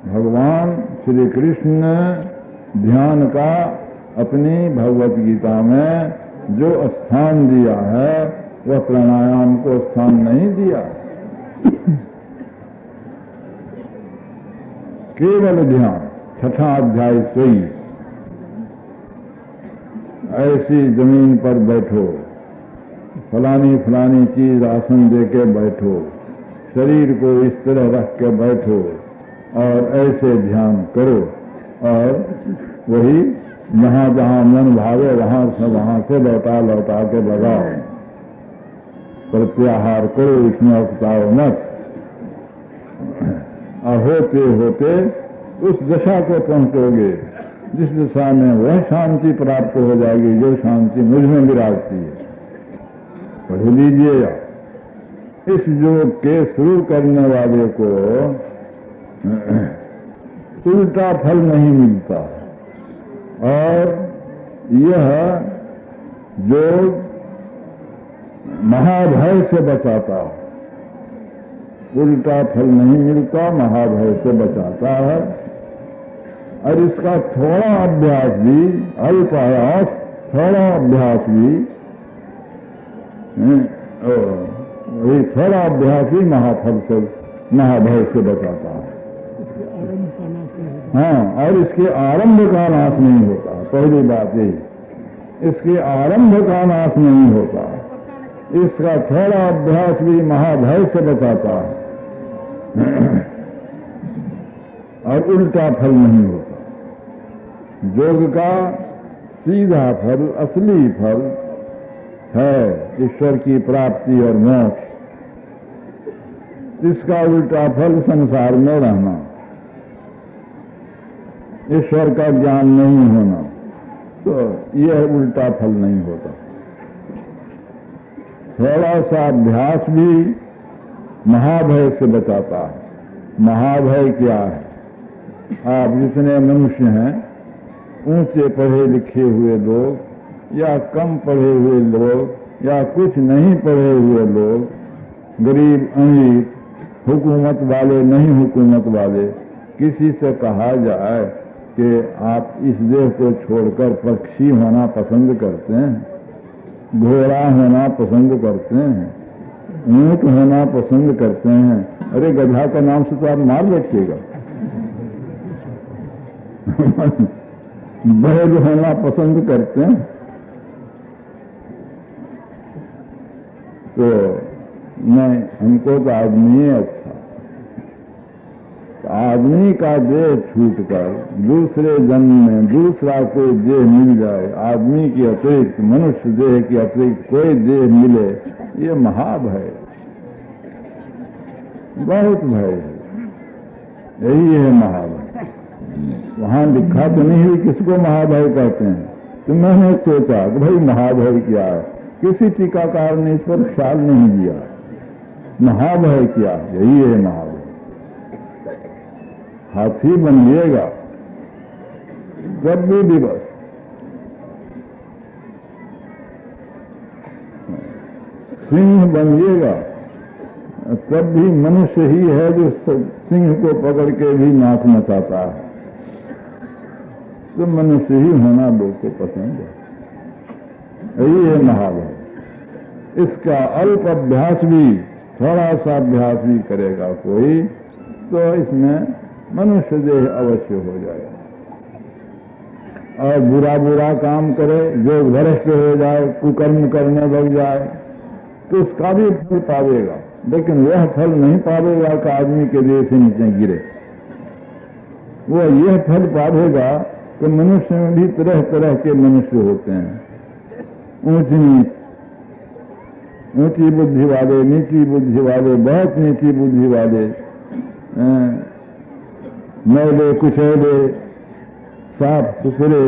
भगवान श्री कृष्ण ने ध्यान का अपनी भगवत गीता में जो स्थान दिया है, वह प्राणायाम को स्थान नहीं दिया। केवल ध्यान। छठा अध्याय सोई। ऐसी जमीन पर बैठो, फलानी फलानी चीज आसन देके बैठो, शरीर को इस तरह रख के बैठो और ऐसे ध्यान करो। और वही जहां जहां मन भावे वहां से लौटा लौटा के लगाओ। प्रत्याहार करो, इसमें उकताओ मत। और होते होते उस दशा को पहुंचोगे जिस दिशा में वह शांति प्राप्त हो जाएगी जो शांति मुझ में विराजती है। पढ़ लीजिए। इस योग के शुरू करने वाले को उल्टा फल नहीं मिलता। और यह योग महाभय से बचाता है। उल्टा फल नहीं मिलता, महाभय से बचाता है। और इसका थोड़ा अभ्यास भी, अल्प आयास थोड़ा अभ्यास भी वही थोड़ा अभ्यास ही महाफल से, महाभय से बचाता है। हाँ, और इसके आरंभ का नाश नहीं होता। पहली बात यही, इसके आरंभ का नाश नहीं होता। इसका थोड़ा अभ्यास भी महाभय से बचाता है और उल्टा फल नहीं होता। योग का सीधा फल, असली फल है ईश्वर की प्राप्ति और मोक्ष। इसका उल्टा फल संसार में रहना, ईश्वर का ज्ञान नहीं होना, तो यह उल्टा फल नहीं होता। थोड़ा सा अभ्यास भी महाभय से बचाता है। महाभय क्या है? आप जितने मनुष्य हैं, ऊंचे पढ़े लिखे हुए लोग या कम पढ़े हुए लोग या कुछ नहीं पढ़े हुए लोग, गरीब अमीर, हुकूमत वाले नहीं हुकूमत वाले, किसी से कहा जाए कि आप इस देह को छोड़कर पक्षी होना पसंद करते हैं, घोड़ा होना पसंद करते हैं, ऊंट होना पसंद करते हैं, अरे गधा का नाम से तो आप मार रखिएगा। बैल होना पसंद करते हैं, तो नहीं, हमको तो आदमी है अच्छा। आदमी का देह छूटकर दूसरे जन्म में दूसरा कोई देह मिल जाए, आदमी की अतिरिक्त, मनुष्य देह की अतिरिक्त कोई देह मिले, ये महाभय, बहुत भय है। यही है महाभय। वहां लिखा तो नहीं है किसको महाभय कहते हैं, तो मैंने सोचा कि भाई महाभय क्या है। किसी टीकाकार ने इस पर ख्याल नहीं दिया। महाभय क्या है? यही है महाभय। हाथी बनिएगा तब भी दिवस, सिंह बनिएगा तब भी मनुष्य ही है जो सिंह को पकड़ के भी नाच नचाता है। तो मनुष्य ही होना लोग को पसंद है। यही है महाभय। इसका अल्प अभ्यास भी, थोड़ा सा अभ्यास भी करेगा कोई, तो इसमें मनुष्य देह अवश्य हो जाएगा। और बुरा बुरा काम करे, जो भ्रष्ट हो जाए, कुकर्म करने लग जाए, तो उसका भी फल पावेगा, लेकिन वह फल नहीं पावेगा कि आदमी के देह से नीचे गिरे। वो यह फल पावेगा कि मनुष्य में भी तरह तरह के मनुष्य होते हैं, ऊंच नीच, ऊंची बुद्धि वाले, नीची बुद्धि वाले, बहुत नीची बुद्धि वाले, मैले कुचैले, साफ सुथरे,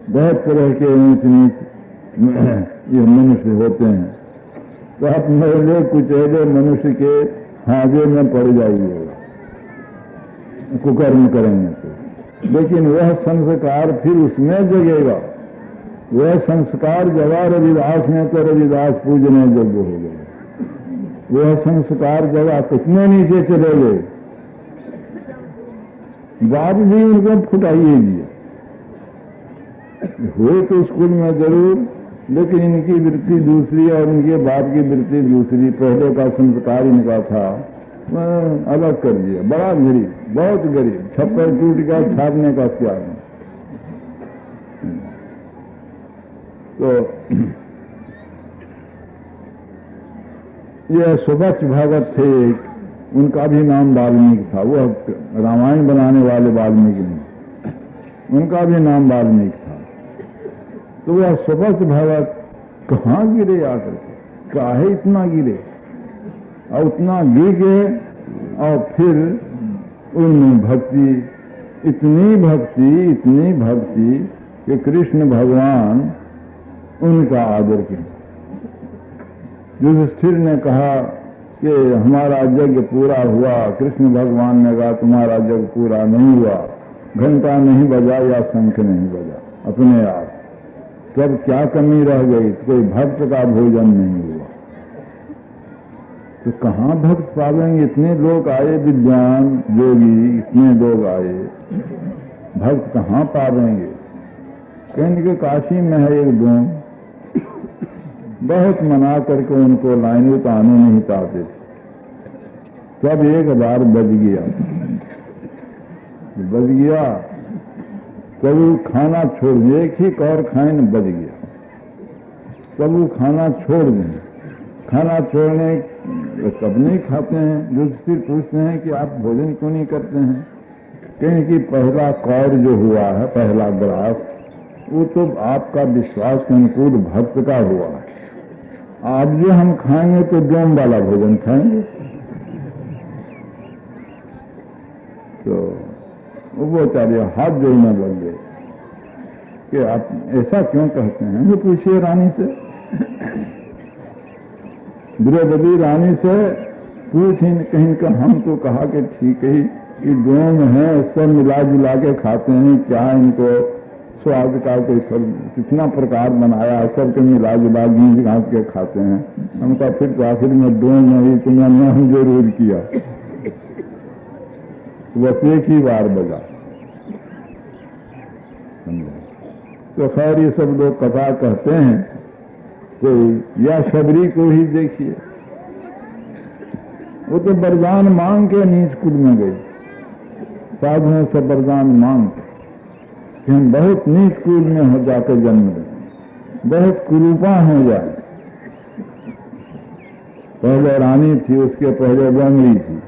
बहुत तरह के ऊंच नीच ये मनुष्य होते हैं। तो आप मैले कुचैले मनुष्य के हाजे में पड़ जाइए कुकर्म करेंगे तो, लेकिन वह संस्कार फिर उसमें जगेगा। वह संस्कार जगा रविदास में, तो रविदास पूजने योग्य हो गए। वह संस्कार जगा कितने नीचे चले गए, बाप भी उनको फुटाइए दिए। हुए तो स्कूल में जरूर, लेकिन इनकी वृत्ति दूसरी और इनके बाप की वृत्ति दूसरी। पहले का संस्कार इनका था, अलग कर दिया। बड़ा गरीब, बहुत गरीब, छप्पर टूट गया, छापने का त्याग नहीं। तो ये सुबच भगत थे, उनका भी नाम वाल्मीकि था। वो रामायण बनाने वाले वाल्मीकि नहीं, उनका भी नाम वाल्मीकि था। तो वह सुबच भगत कहाँ गिरे आकर के, काहे इतना गिरे, और उतना गिर गए, और फिर उनमें भक्ति, इतनी भक्ति कि कृष्ण भगवान उनका आदर किया। युधिष्ठिर ने कहा कि हमारा यज्ञ पूरा हुआ, कृष्ण भगवान ने कहा तुम्हारा यज्ञ पूरा नहीं हुआ, घंटा नहीं बजा या शंख नहीं बजा अपने आप, तब क्या कमी रह गई? तो कोई भक्त का भोजन नहीं हुआ। तो कहाँ भक्त पावेंगे? इतने लोग आए, विद्वान योगी इतने लोग आए, भक्त कहाँ पावेंगे? कहेंगे कि काशी में है एक डोम, बहुत मना करके उनको लाइनें तो आने नहीं चाहते थे। तब एक बार बच गया, तब वो खाना छोड़ दिया, एक ही कौर खाए न बच गया, तब वो खाना छोड़ दें। खाना छोड़ने तब नहीं खाते हैं, दूसरी पूछते हैं कि आप भोजन क्यों नहीं करते हैं? कहें कि पहला कौर जो हुआ है, पहला ग्रास, वो तो आपका विश्वास के अनुकूल भक्त का हुआ है। आप जो हम खाएंगे तो डोम वाला भोजन खाएंगे। तो वो बेचारे हाथ जोड़ने लग गए कि आप ऐसा क्यों कहते हैं? वो पूछिए रानी से, द्रौपदी रानी से पूछ ही कहीं का। हम तो कहा कि ठीक ही कि डोम है, सब मिला जुला के खाते हैं, क्या इनको स्वाद का कोई सब कितना प्रकार बनाया, सबके मिला जुला गींज घास के खाते हैं। हमका फिर तो आखिर में डोम नहीं, तुमने नाम जरूर किया। बस एक ही बार बजा। तो खैर ये सब लोग कथा कहते हैं, तो या शबरी को ही देखिए, वो तो वरदान मांग के नीच कुल में गई, साधुओं से वरदान मांग के कि हम बहुत नीच कुल में हो जाकर जन्म लें, बहुत कुरूपा हो जाए। पहले रानी थी, उसके पहले डोंगरी थी,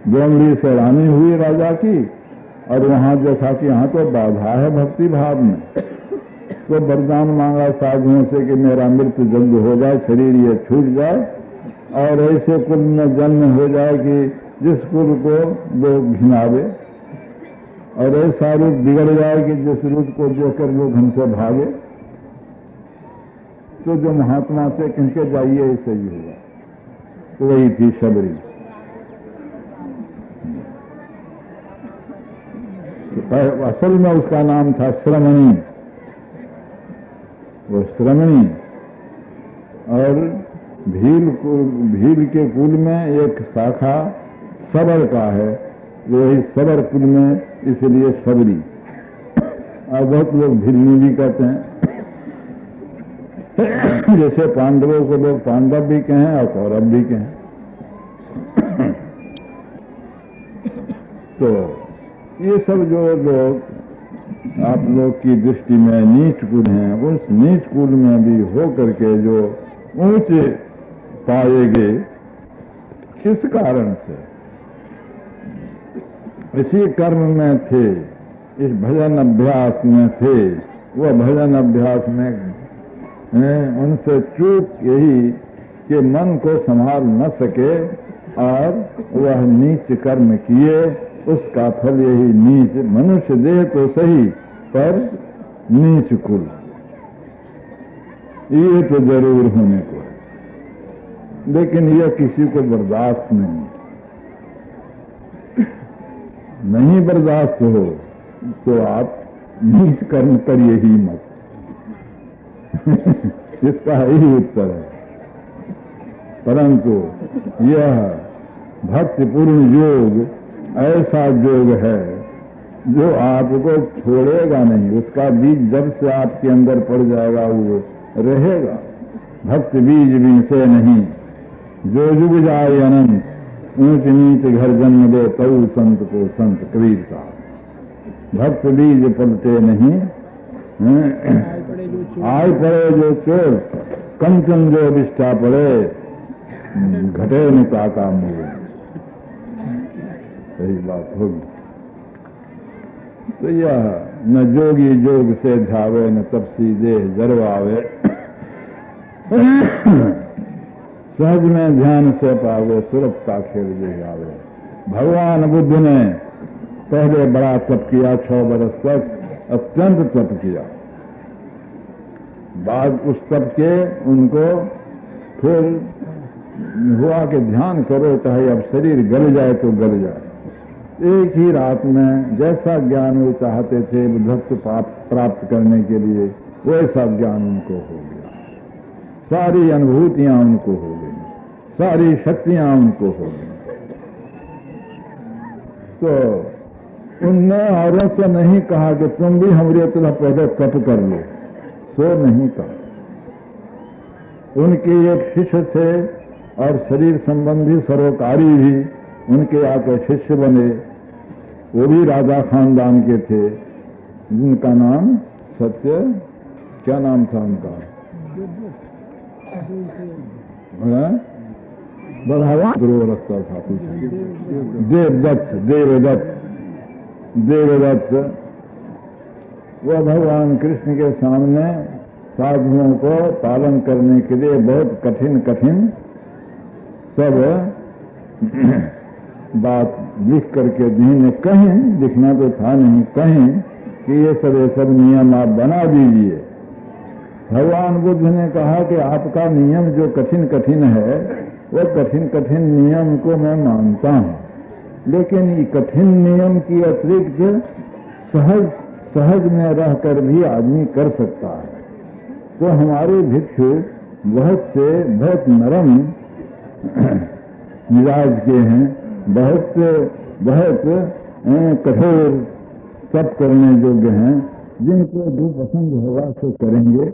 डोंगरी से रानी हुई राजा की, और वहां देखा कि यहाँ तो बाधा है भक्ति भाव में, तो वरदान मांगा साधुओं से कि मेरा मृत्यु जल्द हो जाए, शरीर ये छूट जाए और ऐसे कुल में जन्म हो जाए कि जिस कुल को लोग घिनावे, और ऐसा रूप बिगड़ जाए कि जिस रूप को देखकर लोग हमसे भागे। तो जो महात्मा से कह जाइए ऐसे ही होगा। तो वही थी शबरी। तो असल में उसका नाम था श्रमणी। वो श्रमणी, और भील के कुल में एक शाखा सबर का है, वही सबर कुल में, इसलिए शबरी। और बहुत लोग भिलनी भी कहते हैं, जैसे पांडवों को लोग पांडव भी कहें और कौरव भी कहें। तो ये सब जो लोग आप लोग की दृष्टि में नीच कुल हैं, उस नीच कुल में भी हो करके जो ऊंचे पाएंगे, किस कारण से? इसी कर्म में थे, इस भजन अभ्यास में थे। वह भजन अभ्यास में उनसे चूक यही कि मन को संभाल न सके और वह नीच कर्म किए, उसका फल यही नीच। मनुष्य देह तो सही, पर नीच कुल ये तो जरूर होने को है, लेकिन यह किसी को बर्दाश्त नहीं बर्दाश्त हो तो आप नीच कर्म करिए ही मत। इसका यही उत्तर है। परंतु यह भक्तिपूर्ण योग ऐसा योग है जो आपको छोड़ेगा नहीं, उसका बीज जब से आपके अंदर पड़ जाएगा वो रहेगा। भक्ति बीज भी से नहीं, जो जुग जाए अनंत, ऊंच नीच घर जन्म दे तऊ संत को संत। कबीर साहब, भक्त बीज पलटे नहीं, आय पड़े जो चोर, कंचन जो विष्ठा पड़े, घटे निता का मूल। सही बात होगी। तो यह न जोगी जोग से ध्यावे, न तपसी देह जरवावे, सहज में ध्यान से पावे, सुरत का खेल जे जावे। भगवान बुद्ध ने पहले बड़ा तप किया, 6 बरस तक अत्यंत तप किया। बाद उस तप के उनको फिर हुआ कि ध्यान करो, चाहे अब शरीर गल जाए तो गल जाए। एक ही रात में जैसा ज्ञान वो चाहते थे बुद्धत्व प्राप्त करने के लिए, वैसा ज्ञान उनको हो गया। सारी अनुभूतियां उनको हो गई, सारी शक्तियां उनको हो गई। तो उनने औरों से नहीं कहा कि तुम भी हमारे तरह पहले तप कर लो, सो नहीं कहा। उनके एक शिष्य थे और शरीर संबंधी सरोकारी भी उनके आकर शिष्य बने। वो भी राजा खानदान के थे, जिनका नाम सत्य, क्या नाम था उनका? बढ़ावा द्रोह रखता था पीछे। देवदत्त वह भगवान कृष्ण के सामने साधुओं को पालन करने के लिए बहुत कठिन कठिन सब बात लिख करके दी। कहीं लिखना तो था नहीं, कहीं कि ये सब नियम आप बना दीजिए। भगवान बुद्ध ने कहा कि आपका नियम जो कठिन कठिन है, वो कठिन कठिन नियम को मैं मानता हूँ, लेकिन ये कठिन नियम की अतिरिक्त सहज में रहकर भी आदमी कर सकता है। तो हमारे भिक्षु बहुत नरम मिजाज के हैं, बहुत कठोर सब करने योग्य हैं। जिनको जो पसंद होगा सो करेंगे।